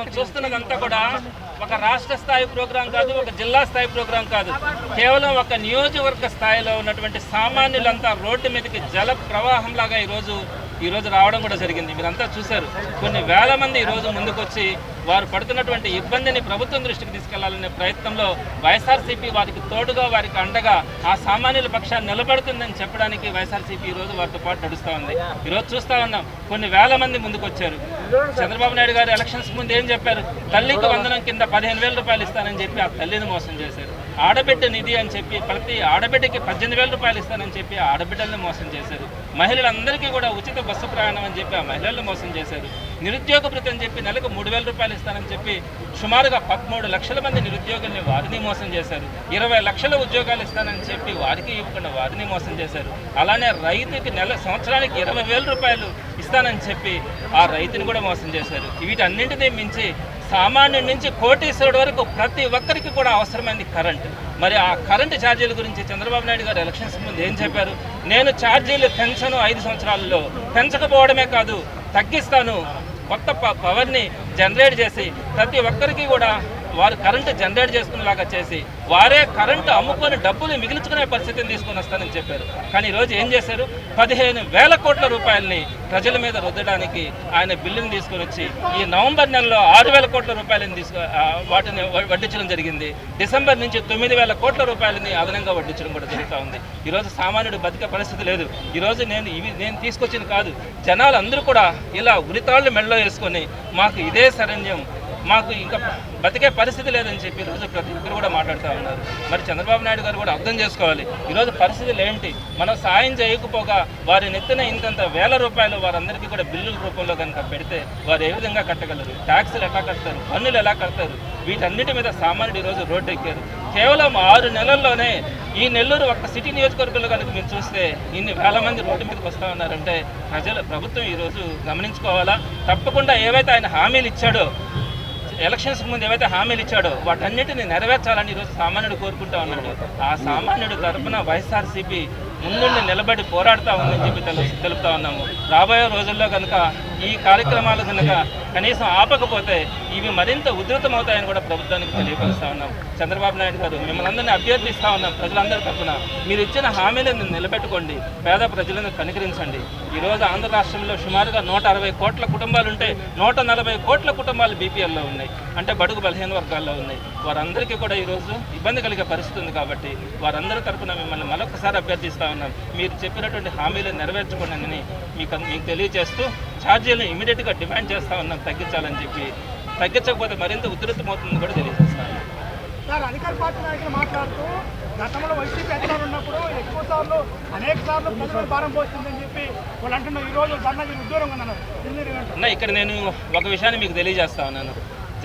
మనం చూస్తున్నదంతా కూడా ఒక రాష్ట్ర స్థాయి ప్రోగ్రాం కాదు, ఒక జిల్లా స్థాయి ప్రోగ్రాం కాదు, కేవలం ఒక నియోజకవర్గ స్థాయిలో ఉన్నటువంటి సామాన్యులంతా రోడ్డు మీదకి జల ప్రవాహంలాగా ఈరోజు రావడం కూడా జరిగింది. మీరంతా చూశారు. కొన్ని వేల మంది ఈరోజు ముందుకొచ్చి వారు పడుతున్నటువంటి ఇబ్బందిని ప్రభుత్వం దృష్టికి తీసుకెళ్లాలనే ప్రయత్నంలో వైఎస్ఆర్సీపీ వారికి తోడుగా, వారికి అండగా ఆ సామాన్యుల పక్షాన్ని నిలబడుతుందని చెప్పడానికి వైఎస్ఆర్సీపీ ఈరోజు వారితో పాటు నడుస్తూ ఉంది. ఈరోజు చూస్తూ ఉన్నాం, కొన్ని వేల మంది ముందుకొచ్చారు. చంద్రబాబు నాయుడు గారు ఎలక్షన్స్ ముందు ఏం చెప్పారు? తల్లికి వందనం కింద 15,000 రూపాయలు ఇస్తానని చెప్పి ఆ తల్లిని మోసం చేశారు. ఆడబిడ్డ నిధి అని చెప్పి ప్రతి ఆడబిడ్డకి 18,000 రూపాయలు ఇస్తానని చెప్పి ఆ ఆడబిడ్డల్ని మోసం చేశారు. మహిళలందరికీ కూడా ఉచిత బస్సు ప్రయాణం అని చెప్పి ఆ మహిళలను మోసం చేశారు. నిరుద్యోగ భృతి అని చెప్పి నెలకు 3,000 రూపాయలు ఇస్తానని చెప్పి సుమారుగా 13 లక్షల మంది నిరుద్యోగుల్ని వారిని మోసం చేశారు. 20 లక్షల ఉద్యోగాలు ఇస్తానని చెప్పి వారికి ఇవ్వకుండా వారిని మోసం చేశారు. అలానే రైతుకి సంవత్సరానికి 20,000 రూపాయలు ఇస్తానని చెప్పి ఆ రైతుని కూడా మోసం చేశారు. వీటన్నింటినీ మించి సామాన్యుడి నుంచి కోటీశ్వరుడు వరకు ప్రతి ఒక్కరికి కూడా అవసరమైంది కరెంట్. మరి ఆ కరెంటు ఛార్జీల గురించి చంద్రబాబు నాయుడు గారు ఎలక్షన్స్ ముందు ఏం చెప్పారు? నేను ఛార్జీలు పెంచను, 5 సంవత్సరాల్లో పెంచకపోవడమే కాదు తగ్గిస్తాను, కొత్త పవర్ని జనరేట్ చేసి ప్రతి ఒక్కరికి కూడా వారు కరెంటు జనరేట్ చేసుకునేలాగా చేసి వారే కరెంటు అమ్ముకొని డబ్బులు మిగిల్చుకునే పరిస్థితిని తీసుకొని వస్తానని చెప్పారు. కానీ ఈరోజు ఏం చేశారు? 15,000 కోట్ల రూపాయలని ప్రజల మీద రుద్దడానికి ఆయన బిల్లుని తీసుకొని వచ్చి ఈ నవంబర్ నెలలో 6,000 కోట్ల రూపాయలని వాటిని వడ్డించడం జరిగింది. డిసెంబర్ నుంచి 9,000 కోట్ల రూపాయలని అదనంగా వడ్డించడం కూడా జరుగుతూ ఉంది. ఈరోజు సామాన్యుడు బతికే పరిస్థితి లేదు. ఈరోజు నేను తీసుకొచ్చింది కాదు, జనాలు అందరూ కూడా ఇలా ఉరితాళ్ళు మెడలో వేసుకొని మాకు ఇదే శరణ్యం, మాకు ఇంకా బతికే పరిస్థితి లేదని చెప్పి ఈరోజు ప్రతి ఒక్కరు కూడా మాట్లాడుతూ ఉన్నారు. మరి చంద్రబాబు నాయుడు గారు కూడా అర్థం చేసుకోవాలి ఈరోజు పరిస్థితులు ఏంటి. మనం సాయం చేయకపోగా వారి నెత్తిన ఇంతంత వేల రూపాయలు వారందరికీ కూడా బిల్లుల రూపంలో కనుక పెడితే వారు ఏ విధంగా కట్టగలరు? ట్యాక్సులు ఎలా కడతారు? పన్నులు ఎలా కడతారు? వీటన్నిటి మీద సామాన్యుడు ఈరోజు రోడ్డు ఎక్కారు. కేవలం 6 నెలల్లోనే ఈ నెల్లూరు ఒక్క సిటీ నియోజకవర్గంలో కనుక మీరు చూస్తే ఇన్ని వేల మంది రోడ్డు మీదకి వస్తూ ఉన్నారంటే ప్రభుత్వం ఈరోజు గమనించుకోవాలా. తప్పకుండా ఏవైతే ఆయన హామీలు ఇచ్చాడో, ఎలక్షన్స్ ముందు ఏవైతే హామీలు ఇచ్చాడో వాటన్నిటిని నెరవేర్చాలని ఈరోజు సామాన్యుడు కోరుకుంటా ఉన్నాడు. ఆ సామాన్యుడు తరఫున వైఎస్ఆర్సీపీ ముందుండి నిలబడి పోరాడుతూ ఉందని చెప్పి తెలుపుతా ఉన్నాము. రాబోయే రోజుల్లో కనుక ఈ కార్యక్రమాలు కనుక కనీసం ఆపకపోతే ఇవి మరింత ఉధృతమవుతాయని కూడా ప్రభుత్వానికి తెలియపరుస్తూ ఉన్నాం. చంద్రబాబు నాయుడు గారు మిమ్మల్ని అందరినీ అభ్యర్థిస్తూ ఉన్నాం, ప్రజలందరి తరఫున మీరు ఇచ్చిన హామీలను నిలబెట్టుకోండి, పేద ప్రజలను కనికరించండి. ఈరోజు ఆంధ్ర రాష్ట్రంలో సుమారుగా 160 కోట్ల కుటుంబాలు ఉంటే 140 కోట్ల కుటుంబాలు బీపీఎల్లో ఉన్నాయి, అంటే బడుగు బలహీన వర్గాల్లో ఉన్నాయి. వారందరికీ కూడా ఈరోజు ఇబ్బంది కలిగే పరిస్థితి ఉంది. కాబట్టి వారందరి తరఫున మిమ్మల్ని మరొకసారి అభ్యర్థిస్తూ ఉన్నాం, మీరు చెప్పినటువంటి హామీలను నెరవేర్చుకోండి అని మీకు తెలియజేస్తూ ఛార్జీలను ఇమీడియట్గా డిమాండ్ చేస్తూ ఉన్నాం తగ్గించాలని చెప్పి. తగ్గించకపోతే మరింత ఉధృతమవుతుందని కూడా తెలియజేస్తాను. సార్, అధికార పార్టీ నాయకులు మాట్లాడుతూ గతంలో వైసీపీ అధికారులు ఉన్నప్పుడు అనేక సార్లు ప్రజలు భారం పోస్తుందని చెప్పి వాళ్ళు అంటున్నారు. ఈరోజు ధర్నాకి ఉద్యోగం ఉన్నారు. ఇక్కడ నేను ఒక విషయాన్ని మీకు తెలియజేస్తా ఉన్నాను.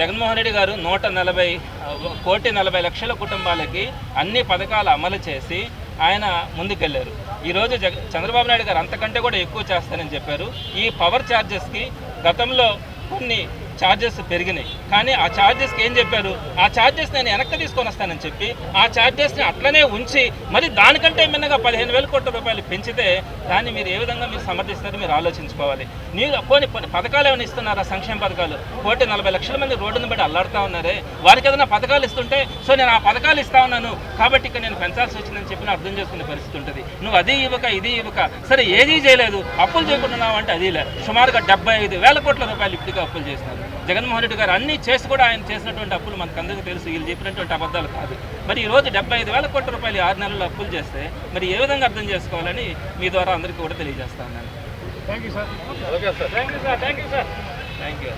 జగన్మోహన్ రెడ్డి గారు 140 కుటుంబాలకి అన్ని పథకాలు అమలు చేసి ఆయన ముందుకెళ్లారు. ఈరోజు చంద్రబాబు నాయుడు గారు అంతకంటే కూడా ఎక్కువ చేస్తానని చెప్పారు. ఈ పవర్ ఛార్జెస్కి గతంలో కొన్ని ఛార్జెస్ పెరిగినాయి, కానీ ఆ ఛార్జెస్కి ఏం చెప్పారు? ఆ ఛార్జెస్ నేను వెనక్కి తీసుకొని వస్తానని చెప్పి ఆ ఛార్జెస్ని అట్లనే ఉంచి మరి దానికంటే మిన్నగా 15,000 కోట్ల రూపాయలు పెంచితే దాన్ని మీరు ఏ విధంగా మీరు సమర్థిస్తారో మీరు ఆలోచించుకోవాలి. మీరు కొన్ని పథకాలు ఏమైనా ఇస్తున్నారా? సంక్షేమ పథకాలు 1,40,00,000 మంది రోడ్డును బట్టి అల్లాడుతూ ఉన్నారే, వారికి ఏదైనా పథకాలు ఇస్తుంటే సో నేను ఆ పథకాలు ఇస్తా ఉన్నాను కాబట్టి ఇక్కడ నేను పెంచాల్సి వచ్చిందని చెప్పి అర్థం చేసుకునే పరిస్థితి ఉంటుంది. నువ్వు అది ఇవ్వక ఇది ఇవ్వక సరే ఏదీ చేయలేదు, అప్పులు చేయకుంటున్నావు అంటే అది లేదు. సుమారుగా 75,000 కోట్ల రూపాయలు ఇప్పటికే అప్పులు చేస్తున్నారు. జగన్మోహన్ రెడ్డి గారు అన్నీ చేసి కూడా ఆయన చేసినటువంటి అప్పులు మనకు అందరికీ తెలుసు, వీళ్ళు చెప్పినటువంటి అబద్ధాలు కాదు. మరి ఈరోజు 75,000 కోట్ల రూపాయలు 6 నెలల్లో అప్పులు చేస్తే మరి ఏ విధంగా అర్థం చేసుకోవాలని మీ ద్వారా అందరికీ కూడా తెలియజేస్తా ఉన్నాను.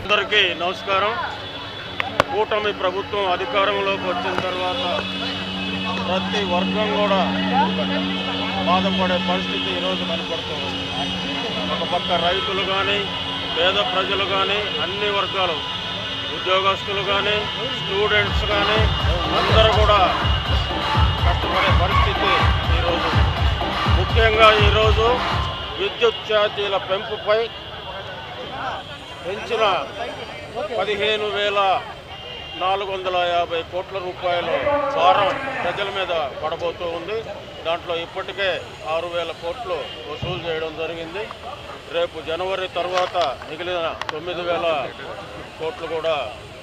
అందరికీ నమస్కారం. కూటమి ప్రభుత్వం అధికారంలోకి వచ్చిన తర్వాత ప్రతి వర్గం కూడా బాధపడే పరిస్థితి ఈరోజు కనపడుతుంది. ఒక పక్క రైతులు కానీ, పేద ప్రజలు కానీ, అన్ని వర్గాలు, ఉద్యోగస్తులు కానీ, స్టూడెంట్స్ కానీ అందరూ కూడా కష్టపడే పరిస్థితి ఈరోజు. ముఖ్యంగా ఈరోజు విద్యుత్ ఛార్జీల పెంపుపై పెంచిన 15,450 కోట్ల రూపాయలు భారం ప్రజల మీద పడబోతూ ఉంది. దాంట్లో ఇప్పటికే 6,000 కోట్లు వసూలు చేయడం జరిగింది. రేపు జనవరి తర్వాత మిగిలిన 9,000 కోట్లు కూడా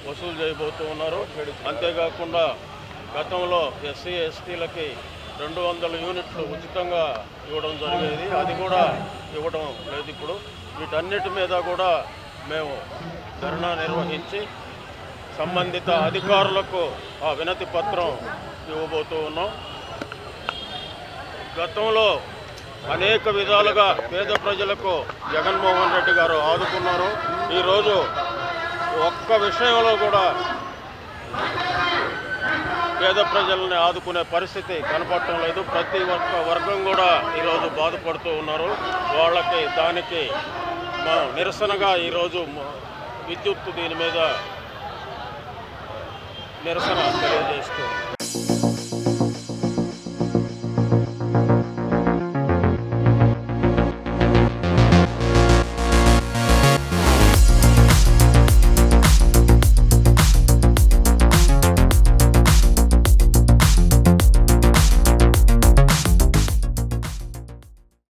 వసూలు చేయబోతూ ఉన్నారు. అంతేకాకుండా గతంలో ఎస్సీ ఎస్టీలకి 200 యూనిట్లు ఉచితంగా ఇవ్వడం జరిగేది, అది కూడా ఇవ్వడం లేదు ఇప్పుడు. వీటన్నిటి మీద కూడా మేము ధర్నా నిర్వహించి సంబంధిత అధికారులకు ఆ వినతి పత్రం ఇవ్వబోతూ ఉన్నాం. గతంలో అనేక విధాలుగా పేద ప్రజలకు జగన్మోహన్ రెడ్డి గారు ఆదుకున్నారు. ఈరోజు ఒక్క విషయంలో కూడా పేద ప్రజల్ని ఆదుకునే పరిస్థితి కనపడటం లేదు. ప్రతి ఒక్క వర్గం కూడా ఈరోజు బాధపడుతూ ఉన్నారు. వాళ్ళకి దానికి మా నిరసనగా ఈరోజు విద్యుత్ దీని మీద నిరసన తెలియజేస్తుంది.